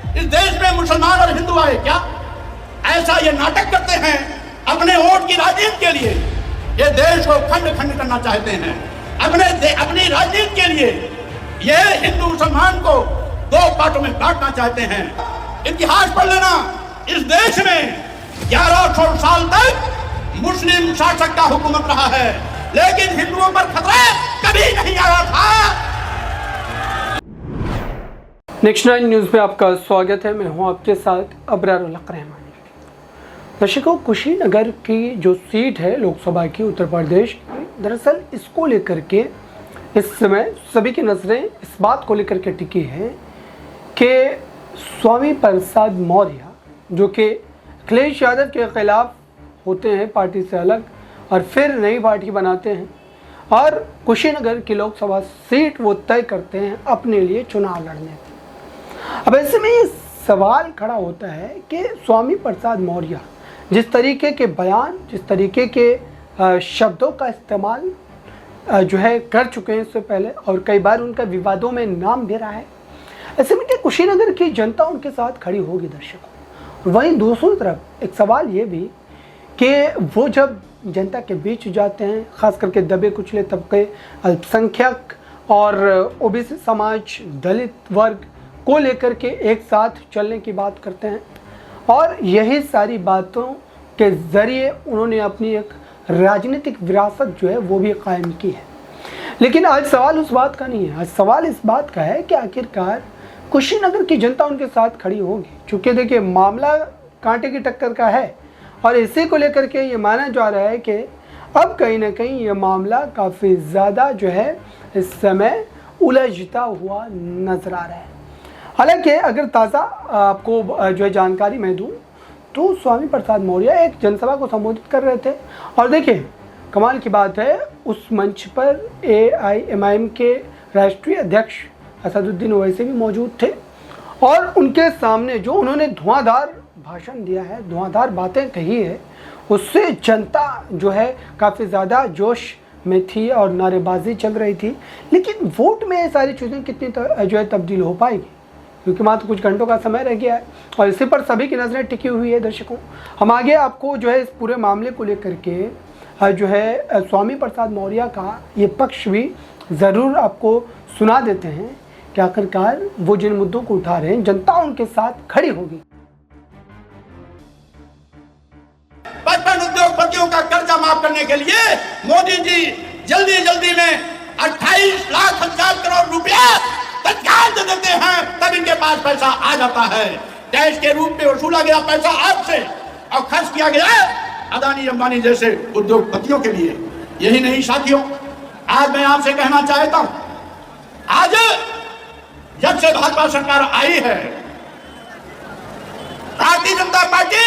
इस देश में मुसलमान और हिंदू आए क्या? ऐसा ये नाटक करते हैं अपने वोट की राजनीति के लिए। ये देश को खंड खंड करना चाहते हैं अपनी राजनीति के लिए। ये हिंदू मुसलमान को दो पार्टों में बांटना चाहते हैं। इतिहास पढ़ लेना, इस देश में 1100 साल तक मुस्लिम शासक का हुकूमत रहा है, लेकिन हिंदुओं पर खतरा कभी नहीं आया था। नेक्स्ट 9 न्यूज़ में आपका स्वागत है। मैं हूं आपके साथ अबरार उल हक रहमानी। दर्शकों, कुशीनगर की जो सीट है लोकसभा की उत्तर प्रदेश की, दरअसल इसको लेकर के इस समय सभी की नज़रें इस बात को लेकर के टिकी है कि स्वामी प्रसाद मौर्य, जो कि अखिलेश यादव के खिलाफ होते हैं पार्टी से अलग और फिर नई पार्टी बनाते हैं और कुशीनगर की लोकसभा सीट वो तय करते हैं अपने लिए चुनाव लड़ने। अब ऐसे में ये सवाल खड़ा होता है कि स्वामी प्रसाद मौर्य जिस तरीके के बयान, जिस तरीके के शब्दों का इस्तेमाल जो है कर चुके हैं इससे पहले और कई बार उनका विवादों में नाम भी रहा है, ऐसे में कि कुशीनगर की जनता उनके साथ खड़ी होगी दर्शकों। वहीं दूसरी तरफ एक सवाल ये भी कि वो जब जनता के बीच जाते हैं, ख़ास करके दबे कुचले तबके, अल्पसंख्यक और ओबीसी समाज, दलित वर्ग को लेकर के एक साथ चलने की बात करते हैं और यही सारी बातों के ज़रिए उन्होंने अपनी एक राजनीतिक विरासत जो है वो भी कायम की है। लेकिन आज सवाल उस बात का नहीं है, आज सवाल इस बात का है कि आखिरकार कुशीनगर की जनता उनके साथ खड़ी होगी। चूँकि देखिए मामला कांटे की टक्कर का है और इसी को लेकर के ये माना जा रहा है कि अब कहीं ना कहीं ये मामला काफ़ी ज़्यादा जो है इस समय उलझता हुआ नज़र आ रहा है। हालांकि अगर ताज़ा आपको जो है जानकारी मैं दूं तो स्वामी प्रसाद मौर्य एक जनसभा को संबोधित कर रहे थे और देखिए कमाल की बात है, उस मंच पर AIMIM के राष्ट्रीय अध्यक्ष असदुद्दीन ओवैसी भी मौजूद थे और उनके सामने जो उन्होंने धुआंधार भाषण दिया है, धुआंधार बातें कही है, उससे जनता जो है काफ़ी ज़्यादा जोश में थी और नारेबाजी चल रही थी। लेकिन वोट में ये सारी चीज़ें कितनी जो है तब्दील हो पाएगी, क्योंकि मात्र कुछ घंटों का समय रह गया है और इसी पर सभी की नज़रें टिकी हुई है। दर्शकों, हम आगे आपको जो है इस पूरे मामले को लेकर के जो है स्वामी प्रसाद मौर्य का ये पक्ष भी ज़रूर आपको सुना देते हैं कि आखिरकार वो जिन मुद्दों को उठा रहे हैं जनता उनके साथ खड़ी होगी। 55 उद्योगपतियों का कर्जा माफ करने के लिए मोदी जी जल्दी में 28 लाख 1000 करोड़ रुपया तत्काल दे देते हैं, तब इनके पास पैसा आ जाता है। टैक्स के रूप में वसूला गया पैसा आपसे और खर्च किया गया अदानी अंबानी जैसे उद्योगपतियों के लिए। यही नहीं साथियों, आज मैं आपसे कहना चाहता हूं, आज जब से भाजपा सरकार आई है, भारतीय जनता पार्टी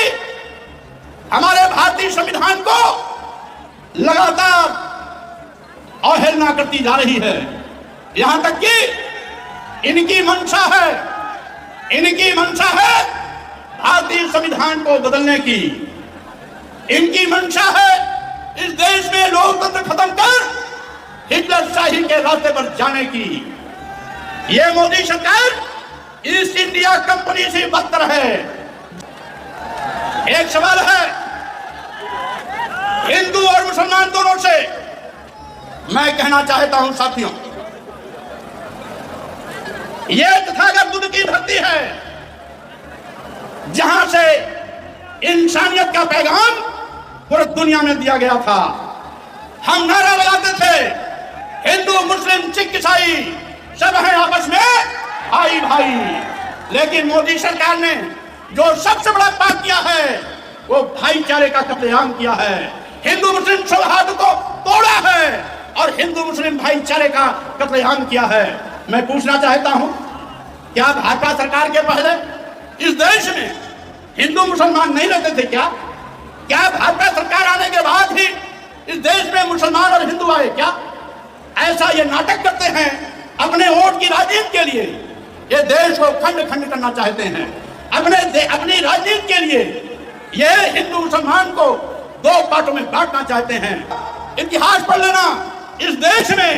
हमारे भारतीय संविधान को लगातार अवहेलना करती जा रही है। यहां तक कि इनकी मंशा है भारतीय संविधान को बदलने की। इनकी मंशा है इस देश में लोकतंत्र खत्म कर हिटलर शाही के रास्ते पर जाने की। ये मोदी सरकार ईस्ट इंडिया कंपनी से बदतर है। एक सवाल है हिंदू और मुसलमान दोनों से, मैं कहना चाहता हूं साथियों, ये तथागत बुद्ध की धरती है जहां से इंसानियत का पैगाम पूरी दुनिया में दिया गया था। हम नारा लगाते थे हिंदू मुस्लिम सिख ईसाई सब हैं आपस में भाई भाई, लेकिन मोदी सरकार ने जो सबसे बड़ा पाप किया है वो भाईचारे का कत्लेआम किया है, हिंदू मुस्लिम सौहार्द को तोड़ा है और हिंदू मुस्लिम भाईचारे का कत्लेआम किया है। मैं पूछना चाहता हूं, क्या भाजपा सरकार के पहले इस देश में हिंदू मुसलमान नहीं रहते थे क्या? क्या भाजपा सरकार आने के बाद ही इस देश में मुसलमान और हिंदू आए क्या? ऐसा ये नाटक करते हैं अपने वोट की राजनीति के लिए। ये देश को खंड खंड करना चाहते हैं अपनी राजनीति के लिए। ये हिंदू मुसलमान को दो पार्टों में बांटना चाहते हैं। इतिहास पढ़ लेना, इस देश में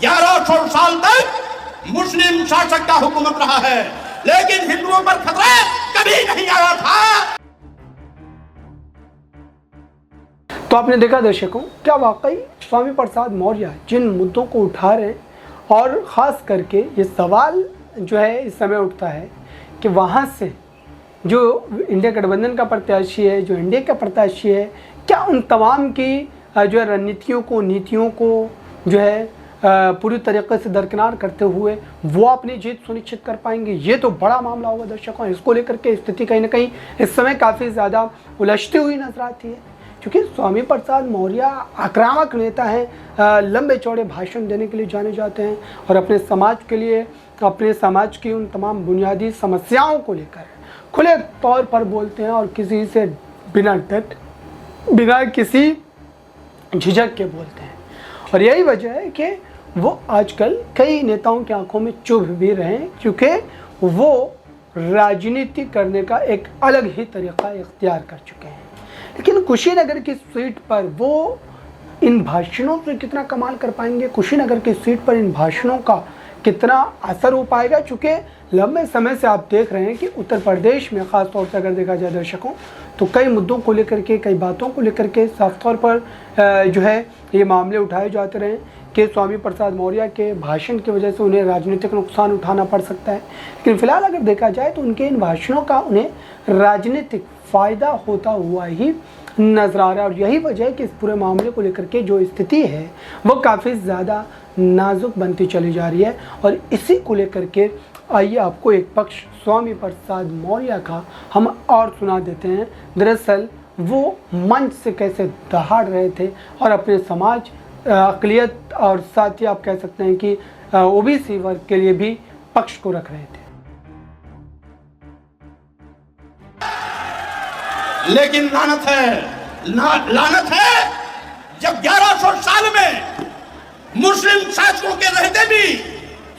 1100 साल तक मुस्लिम शासक का हुकूमत रहा है, लेकिन हिंदुओं पर खतरा तो आपने देखा दर्शकों, क्या वाकई स्वामी प्रसाद मौर्य जिन मुद्दों को उठा रहे हैं, और ख़ास करके ये सवाल जो है इस समय उठता है कि वहाँ से जो इंडिया गठबंधन का प्रत्याशी है, जो एनडीए का प्रत्याशी है, क्या उन तमाम की जो है रणनीतियों को, नीतियों को जो है पूरी तरीके से दरकिनार करते हुए वो अपनी जीत सुनिश्चित कर पाएंगे? ये तो बड़ा मामला होगा दर्शकों। इसको लेकर के स्थिति कहीं ना कहीं इस समय काफ़ी ज़्यादा उलझती हुई नजर आती है, क्योंकि स्वामी प्रसाद मौर्य आक्रामक नेता हैं, लंबे चौड़े भाषण देने के लिए जाने जाते हैं और अपने समाज के लिए, अपने समाज की उन तमाम बुनियादी समस्याओं को लेकर खुले तौर पर बोलते हैं और किसी से बिना डर, बिना किसी झिझक के बोलते हैं। और यही वजह है कि वो आजकल कई नेताओं की आंखों में चुभ भी रहे हैं, क्योंकि वो राजनीति करने का एक अलग ही तरीका इख्तियार कर चुके हैं। लेकिन कुशीनगर की सीट पर वो इन भाषणों से कितना कमाल कर पाएंगे, कुशीनगर की सीट पर इन भाषणों का कितना असर हो पाएगा, चूँकि लंबे समय से आप देख रहे हैं कि उत्तर प्रदेश में ख़ास तौर से अगर देखा जाए दर्शकों, तो कई मुद्दों को लेकर के, कई बातों को लेकर के साफ तौर पर जो है ये मामले उठाए जाते रहे कि स्वामी प्रसाद मौर्य के भाषण की वजह से उन्हें राजनीतिक नुकसान उठाना पड़ सकता है। लेकिन फिलहाल अगर देखा जाए तो उनके इन भाषणों का उन्हें राजनीतिक फ़ायदा होता हुआ ही नजर आ रहा है। और यही वजह है कि इस पूरे मामले को लेकर के जो स्थिति है वो काफ़ी ज़्यादा नाजुक बनती चली जा रही है। और इसी को लेकर के आइए आपको एक पक्ष स्वामी प्रसाद मौर्य का हम और सुना देते हैं। दरअसल वो मंच से कैसे दहाड़ रहे थे और अपने समाज, अक़लियत और साथ ही आप कह सकते हैं कि ओबीसी वर्ग के लिए भी पक्ष को रख रहे थे। लेकिन लानत है, लानत है जब 1100 साल में मुस्लिम शासकों के रहते भी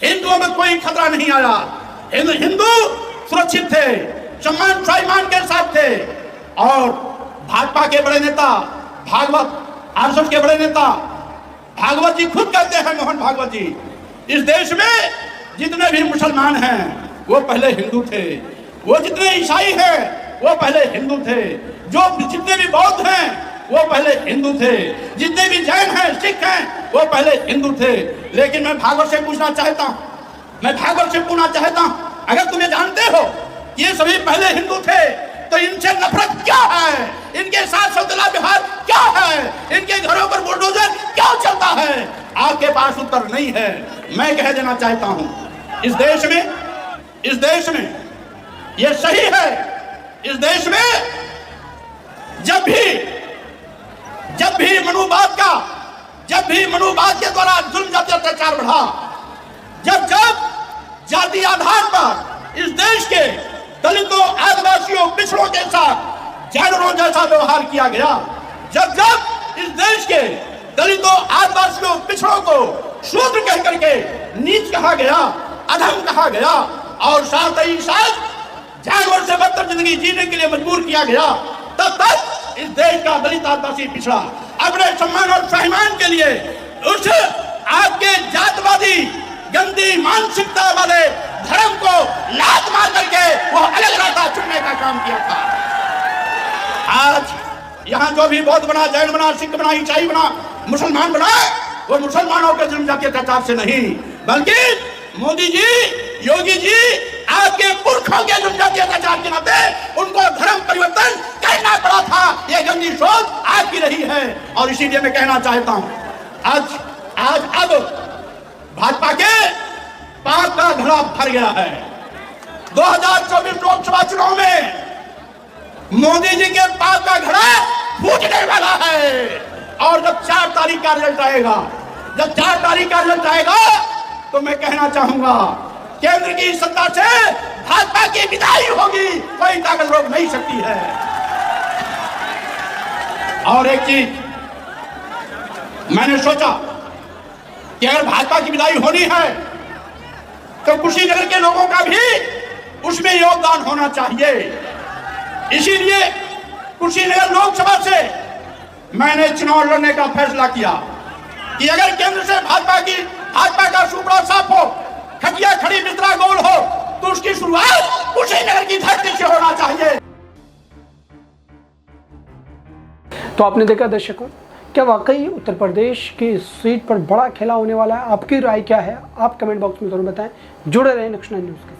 हिंदुओं में कोई खतरा नहीं आया। हिंदू सुरक्षित थे, सम्मान स्वाभिमान के साथ थे। और भाजपा के बड़े नेता भागवत, आरएसएस के बड़े नेता भागवत जी खुद कहते हैं, मोहन भागवत जी, इस देश में जितने भी मुसलमान हैं वो पहले हिंदू थे, वो जितने ईसाई हैं वो पहले हिंदू थे, जो जितने भी बौद्ध हैं वो पहले हिंदू थे, जितने भी जैन हैं, सिख हैं, वो पहले हिंदू थे। लेकिन मैं भागवत से पूछना चाहता हूँ, अगर तुम ये जानते हो कि ये सभी पहले हिंदू थे तो इनसे नफरत क्या है, इनके साथ सौतेला व्यवहार क्या है, इनके घरों पर बुलडोजर क्यों चलता है? आपके पास उत्तर नहीं है। मैं कह देना चाहता हूँ, इस देश में ये सही है, इस देश में जब भी मनुवाद के द्वारा जुल्म जाति अत्याचार बढ़ा, जब जाति आधार पर इस देश के दलितों, आदिवासियों, पिछड़ों के साथ जानवरों जैसा व्यवहार किया गया, जब इस देश के दलितों, आदिवासियों, पिछड़ों को शूद्र कह करके नीच कहा गया, अधम कहा गया और साथ ही साथ जानवर से बदतर जिंदगी जीने के लिए मजबूर किया गया, तब तक इस देश का दलित, आदिवासी, पिछड़ा अपने सम्मान और स्वाभिमान के लिए उस आपके जातवादी गंदी मानसिकता वाले धर्म को लात मार करके वो अलग रास्ता चुनने का काम किया था। आज यहाँ जो भी बौद्ध बना, जैन बना, सिख बना, ईसाई बना, मुसलमान बना, वो मुसलमानों के जुल्म जाति अत्याचार से नहीं, बल्कि मोदी जी, योगी जी, आपके पुरखों के जुल्म जाति अत्याचार के नाते उनको धर्म परिवर्तन करना पड़ा था। ये गंदी सोच आपकी रही है। और इसीलिए मैं कहना चाहता हूँ, आज अब भाजपा के पाप का घड़ा भर गया है। 2024 लोकसभा चुनाव में मोदी जी के पाप का घड़ा फूटने वाला है। और जब 4 तारीख का रिजल्ट आएगा, तो मैं कहना चाहूंगा, केंद्र की सत्ता से भाजपा की विदाई होगी, कोई ताकत रोक नहीं सकती है। और एक चीज मैंने सोचा कि अगर भाजपा की विदाई होनी है तो कुशीनगर के लोगों का भी उसमें योगदान होना चाहिए। इसीलिए कुशीनगर लोकसभा से मैंने चुनाव लड़ने का फैसला किया कि अगर केंद्र से भाजपा का सुपड़ा साफ हो, खटिया खड़ी बिस्तरा गोल हो, तो उसकी शुरुआत कुशीनगर की धरती से होना चाहिए। तो आपने देखा दर्शकों, क्या वाकई उत्तर प्रदेश की इस सीट पर बड़ा खेला होने वाला है? आपकी राय क्या है? आप कमेंट बॉक्स में जरूर बताएं। जुड़े रहें नेक्स्ट 9 न्यूज़ के साथ।